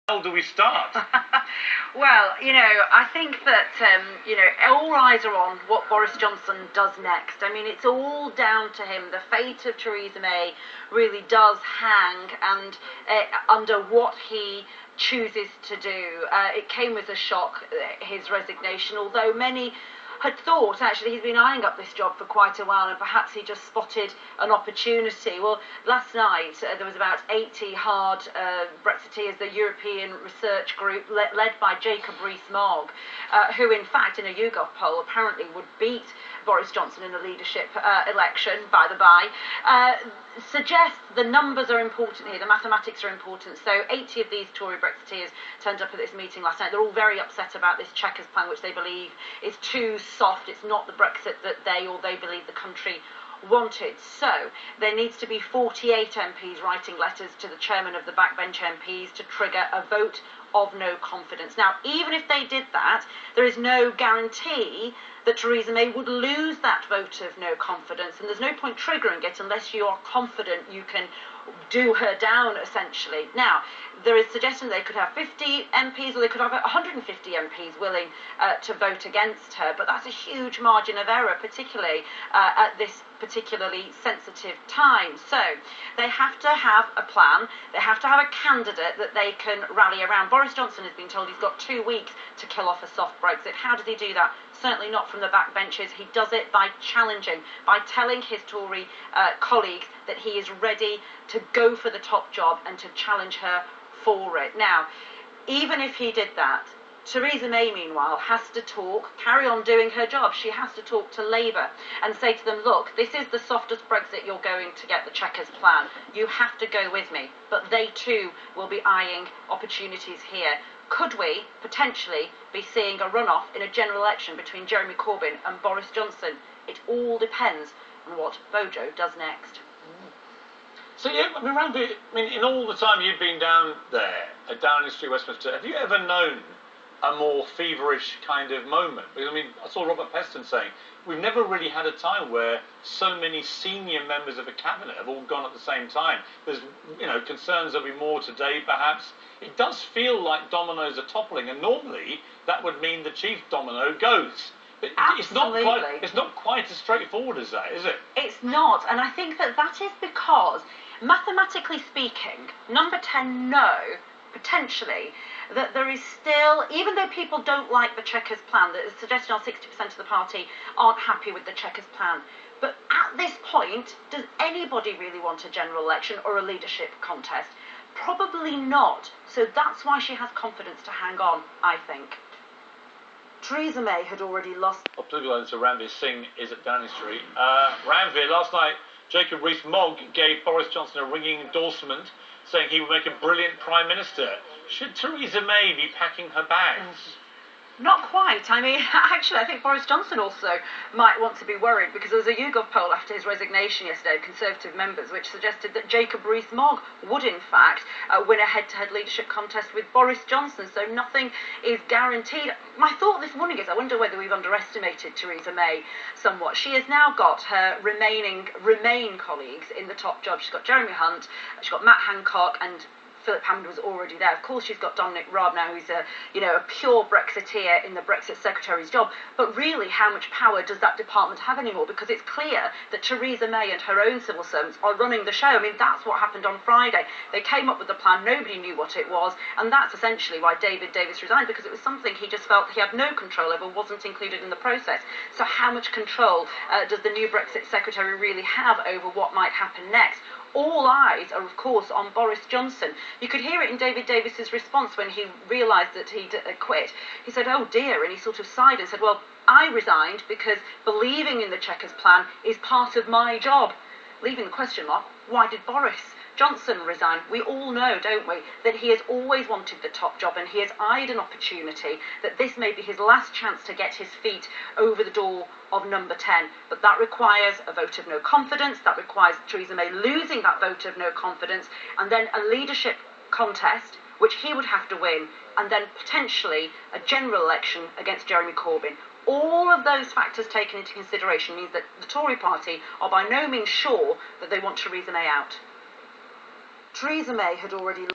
How do we start? Well, I think that, all eyes are on what Boris Johnson does next. I mean, it's all down to him. The fate of Theresa May really does hang and under what he chooses to do. It came as a shock, his resignation, although many had thought actually he's been eyeing up this job for quite a while and perhaps he just spotted an opportunity. Well, last night there was about 80 hard Brexiteers, the European research group led by Jacob Rees-Mogg, who in fact in a YouGov poll apparently would beat Boris Johnson in a leadership election, by the by, suggests the numbers are important here, the mathematics are important. So 80 of these Tory Brexiteers turned up at this meeting last night. They're all very upset about this Chequers plan, which they believe is too soft. It's not the Brexit that they believe the country wanted. So there needs to be 48 MPs writing letters to the chairman of the backbench MPs to trigger a vote of no confidence. Now, even if they did that, there is no guarantee that Theresa May would lose that vote of no confidence, and there's no point triggering it unless you are confident you can do her down, essentially. Now, there is suggestion they could have 50 MPs or they could have 150 MPs willing to vote against her, but that's a huge margin of error, particularly at this particularly sensitive time. So they have to have a plan, they have to have a candidate that they can rally around. Boris Johnson has been told he's got 2 weeks to kill off a soft Brexit. How does he do that? Certainly not from the backbenches. He does it by challenging, by telling his Tory colleagues that he is ready to go for the top job and to challenge her for it. Now, even if he did that, Theresa May, meanwhile, has to carry on doing her job. She has to talk to Labour and say to them, look, this is the softest Brexit you're going to get, the Chequers plan. You have to go with me. But they too will be eyeing opportunities here. Could we potentially be seeing a runoff in a general election between Jeremy Corbyn and Boris Johnson? It all depends on what Bojo does next. So yeah, I mean, Ranvir, in all the time you've been down there, at Downing Street, Westminster, have you ever known a more feverish kind of moment? Because I saw Robert Peston saying, we've never really had a time where so many senior members of a cabinet have all gone at the same time. There's, concerns there'll be more today, perhaps. It does feel like dominoes are toppling, and normally that would mean the chief domino goes. But it's not quite as straightforward as that, is it? It's not, and I think that is because, mathematically speaking, number 10 potentially, that there is still, even though people don't like the Chequers plan, that is suggested on 60% of the party aren't happy with the Chequers plan. But at this point, does anybody really want a general election or a leadership contest? Probably not. So that's why she has confidence to hang on, I think. Theresa May had already lost. Political to Ranvir Singh is at Downing Street. Ranvir, last night, Jacob Rees-Mogg gave Boris Johnson a ringing endorsement, saying he would make a brilliant Prime Minister. Should Theresa May be packing her bags? Not quite. I mean, actually, I think Boris Johnson also might want to be worried, because there was a YouGov poll after his resignation yesterday of Conservative members which suggested that Jacob Rees-Mogg would, in fact, win a head-to-head leadership contest with Boris Johnson, so nothing is guaranteed. My thought this morning is I wonder whether we've underestimated Theresa May somewhat. She has now got her Remain colleagues in the top job. She's got Jeremy Hunt, she's got Matt Hancock, and Philip Hammond was already there. Of course, she's got Dominic Raab now, who's a pure Brexiteer in the Brexit Secretary's job. But really, how much power does that department have anymore? Because it's clear that Theresa May and her own civil servants are running the show. I mean, that's what happened on Friday. They came up with the plan, nobody knew what it was, and that's essentially why David Davis resigned, because it was something he just felt he had no control over, wasn't included in the process. So how much control does the new Brexit Secretary really have over what might happen next? All eyes are, of course, on Boris Johnson. You could hear it in David Davis's response when he realised that he'd quit. He said, oh dear, and he sort of sighed and said, well, I resigned because believing in the Chequers plan is part of my job. Leaving the question mark, why did Boris Johnson resign? We all know, don't we, that he has always wanted the top job, and he has eyed an opportunity that this may be his last chance to get his feet over the door of number 10. But that requires a vote of no confidence, that requires Theresa May losing that vote of no confidence, and then a leadership contest, which he would have to win, and then potentially a general election against Jeremy Corbyn. All of those factors taken into consideration means that the Tory party are by no means sure that they want Theresa May out. Theresa May had already